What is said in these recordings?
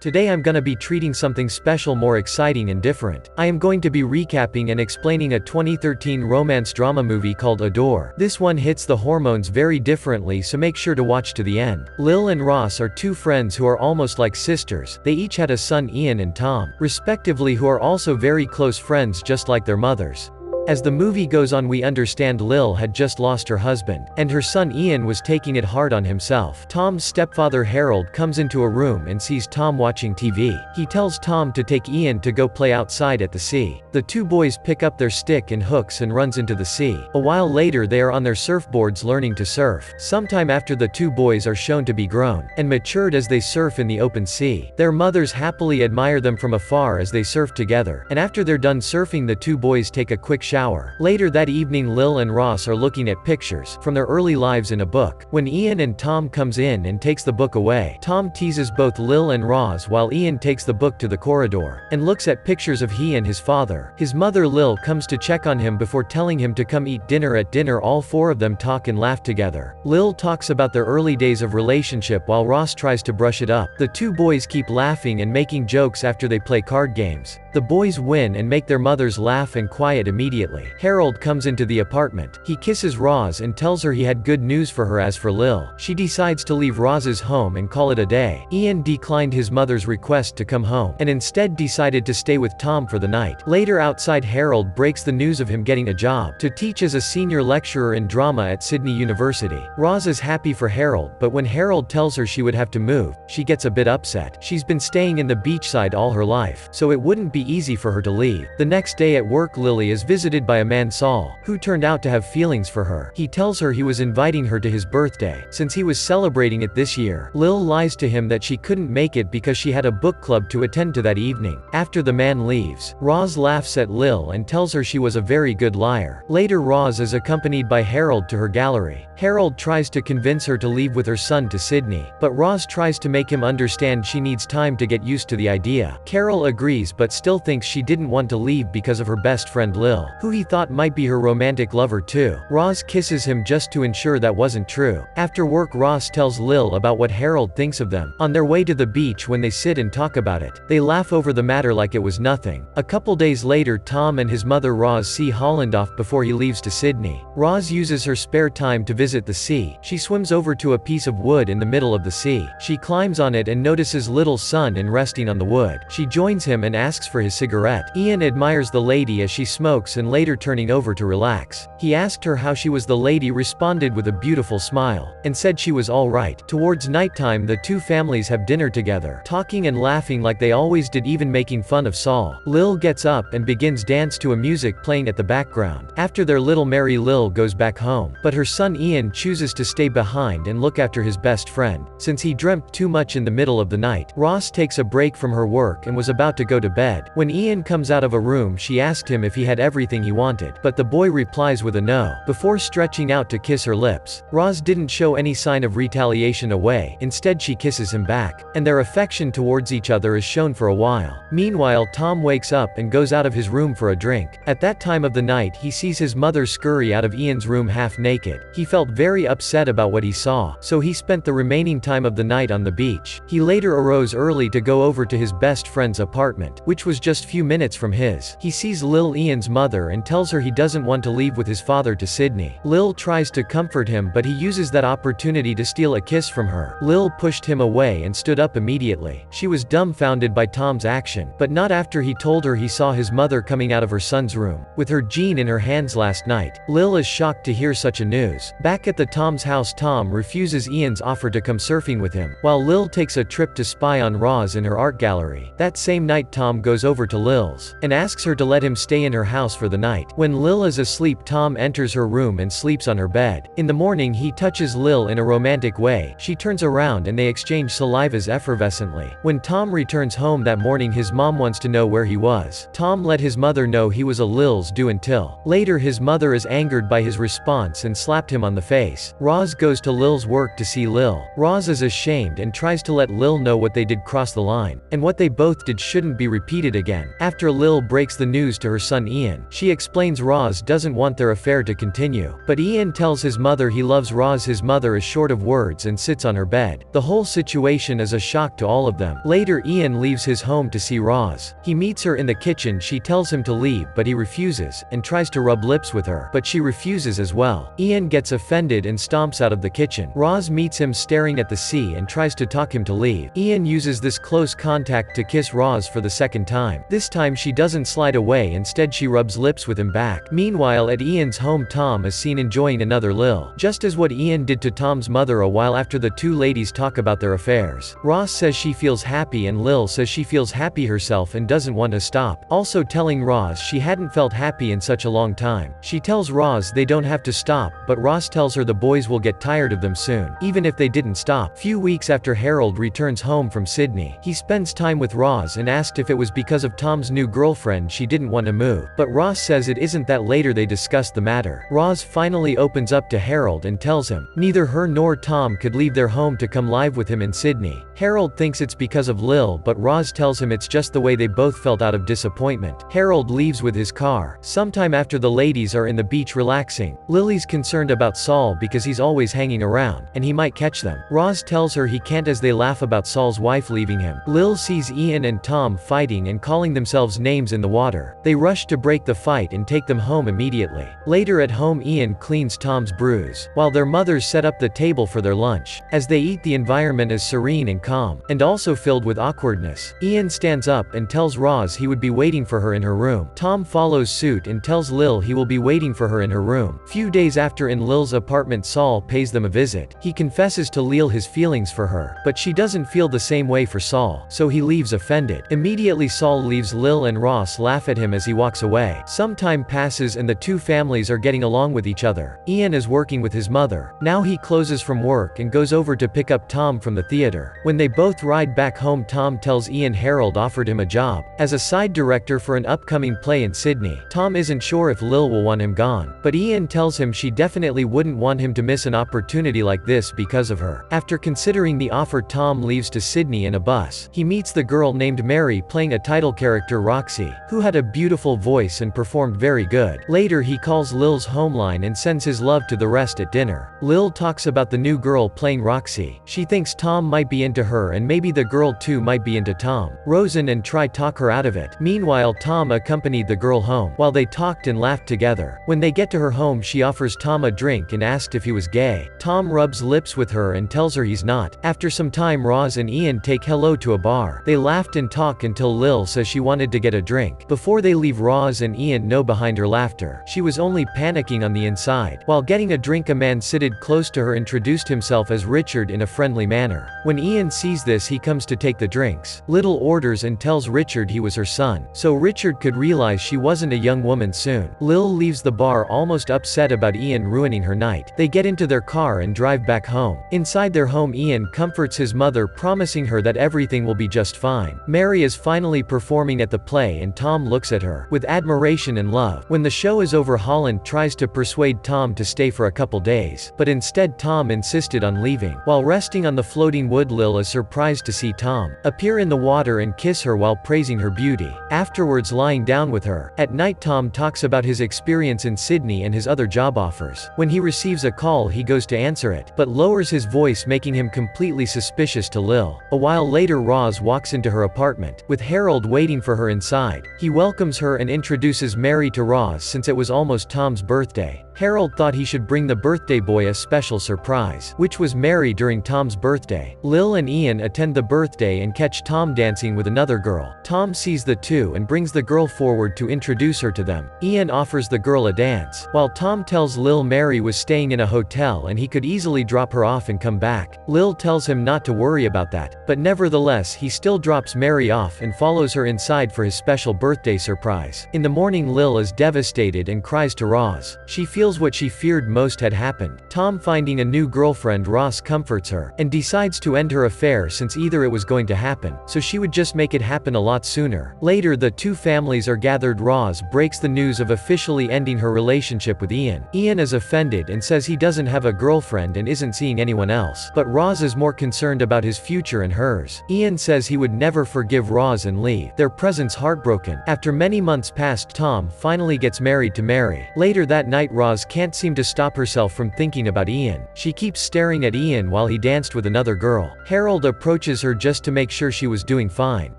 Today I'm gonna be treating something special, more exciting and different. I am going to be recapping and explaining a 2013 romance drama movie called Adore. This one hits the hormones very differently, so make sure to watch to the end. Lil and Ross are two friends who are almost like sisters. They each had a son, Ian and Tom, respectively, who are also very close friends just like their mothers. As the movie goes on, we understand Lil had just lost her husband, and her son Ian was taking it hard on himself. Tom's stepfather Harold comes into a room and sees Tom watching TV. He tells Tom to take Ian to go play outside at the sea. The two boys pick up their stick and hooks and runs into the sea. A while later they are on their surfboards learning to surf. Sometime after, the two boys are shown to be grown and matured as they surf in the open sea. Their mothers happily admire them from afar as they surf together, and after they're done surfing, the two boys take a quick shower. Later that evening, Lil and Ross are looking at pictures from their early lives in a book. When Ian and Tom comes in and takes the book away, Tom teases both Lil and Ross while Ian takes the book to the corridor and looks at pictures of he and his father. His mother Lil comes to check on him before telling him to come eat dinner. At dinner, all four of them talk and laugh together. Lil talks about their early days of relationship while Ross tries to brush it up. The two boys keep laughing and making jokes after they play card games. The boys win and make their mothers laugh and quiet immediately. Harold comes into the apartment. He kisses Roz and tells her he had good news for her. As for Lil, she decides to leave Roz's home and call it a day. Ian declined his mother's request to come home and instead decided to stay with Tom for the night. Later outside, Harold breaks the news of him getting a job to teach as a senior lecturer in drama at Sydney University. Roz is happy for Harold, but when Harold tells her she would have to move, she gets a bit upset. She's been staying in the beachside all her life, so it wouldn't be easy for her to leave. The next day at work, Lily is visited by a man, Saul, who turned out to have feelings for her. He tells her he was inviting her to his birthday, since he was celebrating it this year. Lil lies to him that she couldn't make it because she had a book club to attend to that evening. After the man leaves, Roz laughs at Lil and tells her she was a very good liar. Later, Roz is accompanied by Harold to her gallery. Harold tries to convince her to leave with her son to Sydney, but Roz tries to make him understand she needs time to get used to the idea. Carol agrees but still thinks she didn't want to leave because of her best friend Lil, who he thought might be her romantic lover too. Roz kisses him just to ensure that wasn't true. After work, Ross tells Lil about what Harold thinks of them. On their way to the beach, when they sit and talk about it, they laugh over the matter like it was nothing. A couple days later, Tom and his mother Roz see Holland off before he leaves to Sydney. Roz uses her spare time to visit the sea. She swims over to a piece of wood in the middle of the sea. She climbs on it and notices little son and resting on the wood. She joins him and asks for his cigarette. Ian admires the lady as she smokes and later turning over to relax. He asked her how she was. The lady responded with a beautiful smile and said she was all right. Towards nighttime, the two families have dinner together, talking and laughing like they always did, even making fun of Saul. Lil gets up and begins dance to a music playing at the background. After their little merry, Lil goes back home, but her son Ian chooses to stay behind and look after his best friend, since he dreamt too much in the middle of the night. Ross takes a break from her work and was about to go to bed. When Ian comes out of a room, she asked him if he had everything he wanted, but the boy replies with a no, before stretching out to kiss her lips. Roz didn't show any sign of retaliation away. Instead, she kisses him back, and their affection towards each other is shown for a while. Meanwhile, Tom wakes up and goes out of his room for a drink. At that time of the night, he sees his mother scurry out of Ian's room half naked. He felt very upset about what he saw, so he spent the remaining time of the night on the beach. He later arose early to go over to his best friend's apartment, which was just few minutes from his. He sees Lil, Ian's mother, and tells her he doesn't want to leave with his father to Sydney. Lil tries to comfort him, but he uses that opportunity to steal a kiss from her. Lil pushed him away and stood up immediately. She was dumbfounded by Tom's action, but not after he told her he saw his mother coming out of her son's room with her jean in her hands last night. Lil is shocked to hear such a news. Back at the Tom's house, Tom refuses Ian's offer to come surfing with him, while Lil takes a trip to spy on Roz in her art gallery. That same night, Tom goes over to Lil's and asks her to let him stay in her house for the night. When Lil is asleep, Tom enters her room and sleeps on her bed. In the morning, he touches Lil in a romantic way. She turns around and they exchange salivas effervescently. When Tom returns home that morning, his mom wants to know where he was. Tom let his mother know he was a Lil's do until later. His mother is angered by his response and slapped him on the face. Roz goes to Lil's work to see Lil. Roz is ashamed and tries to let Lil know what they did crossed the line, and what they both did shouldn't be repeated excited again. After Lil breaks the news to her son Ian, she explains Roz doesn't want their affair to continue. But Ian tells his mother he loves Roz. His mother is short of words and sits on her bed. The whole situation is a shock to all of them. Later Ian leaves his home to see Roz. He meets her in the kitchen. She tells him to leave but he refuses, and tries to rub lips with her, but she refuses as well. Ian gets offended and stomps out of the kitchen. Roz meets him staring at the sea and tries to talk him to leave. Ian uses this close contact to kiss Roz for the second time. This time she doesn't slide away, instead she rubs lips with him back. Meanwhile at Ian's home Tom is seen enjoying another Lil. Just as what Ian did to Tom's mother a while after the two ladies talk about their affairs. Roz says she feels happy and Lil says she feels happy herself and doesn't want to stop. Also telling Roz she hadn't felt happy in such a long time. She tells Roz they don't have to stop, but Roz tells her the boys will get tired of them soon, even if they didn't stop. Few weeks after Harold returns home from Sydney, he spends time with Roz and asked if it was because of Tom's new girlfriend she didn't want to move. But Roz says it isn't that. Later they discuss the matter. Roz finally opens up to Harold and tells him neither her nor Tom could leave their home to come live with him in Sydney. Harold thinks it's because of Lil, but Roz tells him it's just the way they both felt out of disappointment. Harold leaves with his car. Sometime after the ladies are in the beach relaxing, Lily's concerned about Saul because he's always hanging around, and he might catch them. Roz tells her he can't as they laugh about Saul's wife leaving him. Lil sees Ian and Tom fighting and calling themselves names in the water. They rush to break the fight and take them home immediately. Later at home Ian cleans Tom's bruise, while their mothers set up the table for their lunch. As they eat the environment is serene and calm, and also filled with awkwardness. Ian stands up and tells Roz he would be waiting for her in her room. Tom follows suit and tells Lil he will be waiting for her in her room. Few days after in Lil's apartment Saul pays them a visit. He confesses to Lil his feelings for her, but she doesn't feel the same way for Saul, so he leaves offended. Immediately Saul leaves. Lil and Ross laugh at him as he walks away. Some time passes and the two families are getting along with each other. Ian is working with his mother. Now he closes from work and goes over to pick up Tom from the theater. When they both ride back home Tom tells Ian Harold offered him a job as a side director for an upcoming play in Sydney. Tom isn't sure if Lil will want him gone, but Ian tells him she definitely wouldn't want him to miss an opportunity like this because of her. After considering the offer Tom leaves to Sydney in a bus. He meets the girl named Mary playing a title character Roxy, who had a beautiful voice and performed very good. Later he calls Lil's homeline and sends his love to the rest at dinner. Lil talks about the new girl playing Roxy. She thinks Tom might be into her and maybe the girl too might be into Tom. Rosen and Try talk her out of it. Meanwhile Tom accompanied the girl home. While they talked and laughed together. When they get to her home she offers Tom a drink and asked if he was gay. Tom rubs lips with her and tells her he's not. After some time Roz and Ian take Hello to a bar. They laughed and talk until Lil says she wanted to get a drink. Before they leave Roz and Ian know behind her laughter. She was only panicking on the inside. While getting a drink a man seated close to her introduced himself as Richard in a friendly manner. When Ian sees this he comes to take the drinks. Little orders and tells Richard he was her son, so Richard could realize she wasn't a young woman soon. Lil leaves the bar almost upset about Ian ruining her night. They get into their car and drive back home. Inside their home Ian comforts his mother promising her that everything will be just fine. Mary is finally performing at the play and Tom looks at her with admiration and love. When the show is over Holland tries to persuade Tom to stay for a couple days, but instead Tom insisted on leaving. While resting on the floating wood Lil is surprised to see Tom appear in the water and kiss her while praising her beauty. Afterwards lying down with her. At night Tom talks about his experience in Sydney and his other job offers. When he receives a call he goes to answer it, but lowers his voice making him completely suspicious to Lil. A while later Roz walks into her apartment, with Harold waiting for her inside. He welcomes her and introduces Mary to Roz since it was almost Tom's birthday. Harold thought he should bring the birthday boy a special surprise, which was Mary during Tom's birthday. Lil and Ian attend the birthday and catch Tom dancing with another girl. Tom sees the two and brings the girl forward to introduce her to them. Ian offers the girl a dance, while Tom tells Lil Mary was staying in a hotel and he could easily drop her off and come back. Lil tells him not to worry about that, but nevertheless he still drops Mary off and follows her inside for his special birthday surprise. In the morning Lil is devastated and cries to Roz. She feels feels what she feared most had happened. Tom, finding a new girlfriend Roz, comforts her, and decides to end her affair since either it was going to happen, so she would just make it happen a lot sooner. Later the two families are gathered. Roz breaks the news of officially ending her relationship with Ian. Ian is offended and says he doesn't have a girlfriend and isn't seeing anyone else, but Roz is more concerned about his future and hers. Ian says he would never forgive Roz and leave their presence heartbroken. After many months passed, Tom finally gets married to Mary. Later that night, Roz can't seem to stop herself from thinking about Ian. She keeps staring at Ian while he danced with another girl. Harold approaches her just to make sure she was doing fine,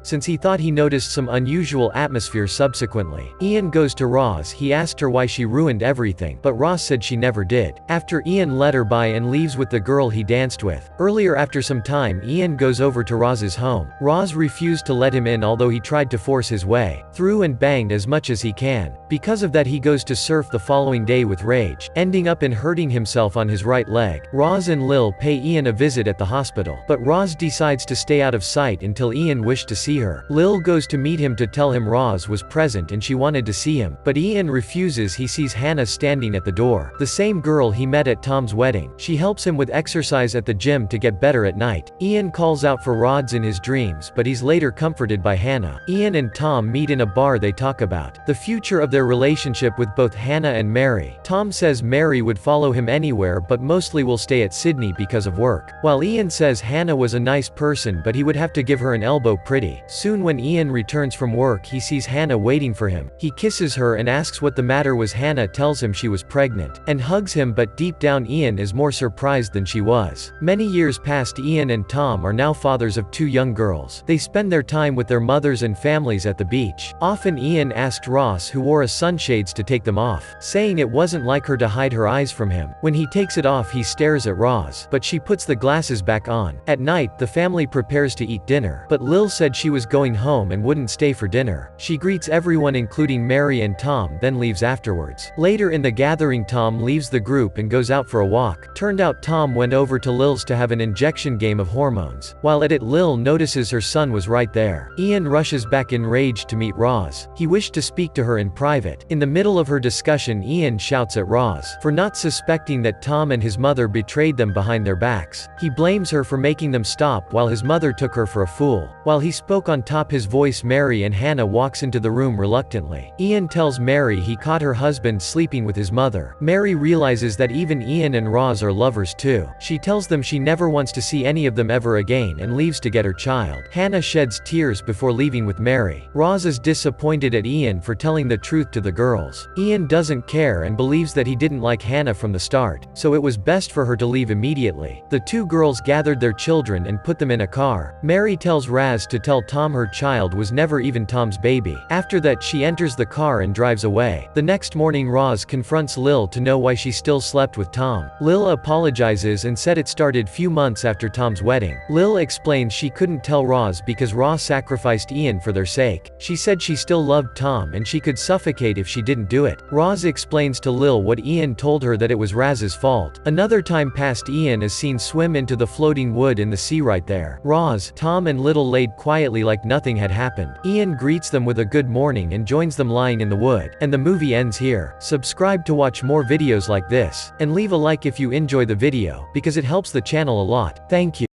since he thought he noticed some unusual atmosphere subsequently. Ian goes to Roz. He asked her why she ruined everything, but Roz said she never did. After Ian let her by and leaves with the girl he danced with. Earlier, after some time, Ian goes over to Roz's home. Roz refused to let him in, although he tried to force his way through and banged as much as he can. Because of that, he goes to surf the following day with rage, ending up in hurting himself on his right leg. Roz and Lil pay Ian a visit at the hospital, but Roz decides to stay out of sight until Ian wished to see her. Lil goes to meet him to tell him Roz was present and she wanted to see him, but Ian refuses. He sees Hannah standing at the door, the same girl he met at Tom's wedding. She helps him with exercise at the gym to get better at night. Ian calls out for Roz in his dreams, but he's later comforted by Hannah. Ian and Tom meet in a bar. They talk about the future of their relationship with both Hannah and Mary. Tom says Mary would follow him anywhere but mostly will stay at Sydney because of work, while Ian says Hannah was a nice person but he would have to give her an elbow pretty soon. When Ian returns from work, he sees Hannah waiting for him. He kisses her and asks what the matter was. Hannah tells him she was pregnant and hugs him, but deep down Ian is more surprised than she was. Many years past. Ian and Tom are now fathers of two young girls. They spend their time with their mothers and families at the beach. Often Ian asked Roz, who wore a sunshades, to take them off, saying it wasn't like her to hide her eyes from him. When he takes it off, he stares at Roz, but she puts the glasses back on. At night, the family prepares to eat dinner, but Lil said she was going home and wouldn't stay for dinner. She greets everyone including Mary and Tom, then leaves afterwards. Later in the gathering, Tom leaves the group and goes out for a walk. Turned out Tom went over to Lil's to have an injection game of hormones. While at it, Lil notices her son was right there. Ian rushes back enraged to meet Roz. He wished to speak to her in private. In the middle of her discussion, Ian shouts at Roz for not suspecting that Tom and his mother betrayed them behind their backs. He blames her for making them stop while his mother took her for a fool. While he spoke on top his voice, Mary and Hannah walks into the room reluctantly. Ian tells Mary he caught her husband sleeping with his mother. Mary realizes that even Ian and Roz are lovers too. She tells them she never wants to see any of them ever again and leaves to get her child. Hannah sheds tears before leaving with Mary. Roz is disappointed at Ian for telling the truth to the girls. Ian doesn't care and believes that he didn't like Hannah from the start, so it was best for her to leave immediately. The two girls gathered their children and put them in a car. Mary tells Raz to tell Tom her child was never even Tom's baby. After that, she enters the car and drives away. The next morning, Roz confronts Lil to know why she still slept with Tom. Lil apologizes and said it started few months after Tom's wedding. Lil explains she couldn't tell Roz because Roz sacrificed Ian for their sake. She said she still loved Tom and she could suffocate if she didn't do it. Roz explains to Lil what Ian told her, that it was Raz's fault. Another time passed. Ian is seen swim into the floating wood in the sea right there. Roz, Tom and Little laid quietly like nothing had happened. Ian greets them with a good morning and joins them lying in the wood. And the movie ends here. Subscribe to watch more videos like this, and leave a like if you enjoy the video, because it helps the channel a lot. Thank you.